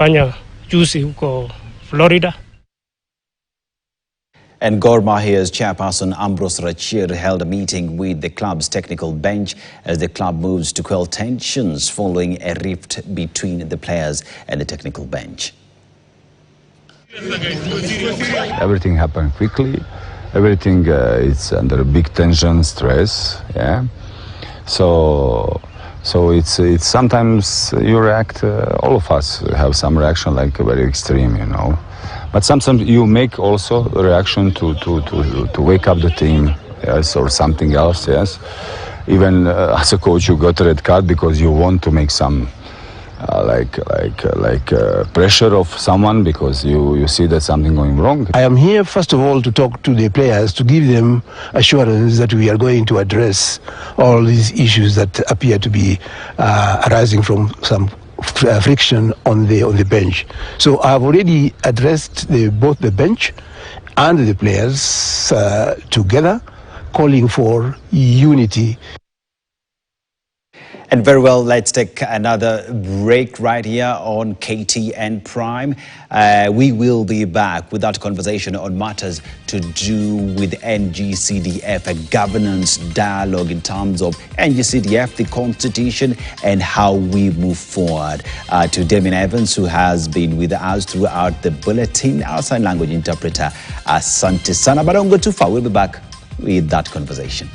Panya juicy huko Florida. And Gor Mahia's chairperson Ambrose Rachir held a meeting with the club's technical bench as the club moves to quell tensions following a rift between the players and the technical bench. Everything happened quickly. Everything is under big tension, stress. Yeah. So it's sometimes you react. All of us have some reaction, like very extreme, you know. But sometimes you make also a reaction to wake up the team, yes, or something else, yes. Even as a coach, you got a red card because you want to make some pressure of someone because you see that something going wrong. I am here first of all to talk to the players, to give them assurance that we are going to address all these issues that appear to be arising from some friction on the bench. So I've already addressed both the bench and the players together, calling for unity. And very well, let's take another break right here on KTN Prime. We will be back with that conversation on matters to do with NGCDF, a governance dialogue in terms of NGCDF, the constitution, and how we move forward. To Damien Evans, who has been with us throughout the bulletin, our sign language interpreter, Asante Sana. But don't go too far, we'll be back with that conversation.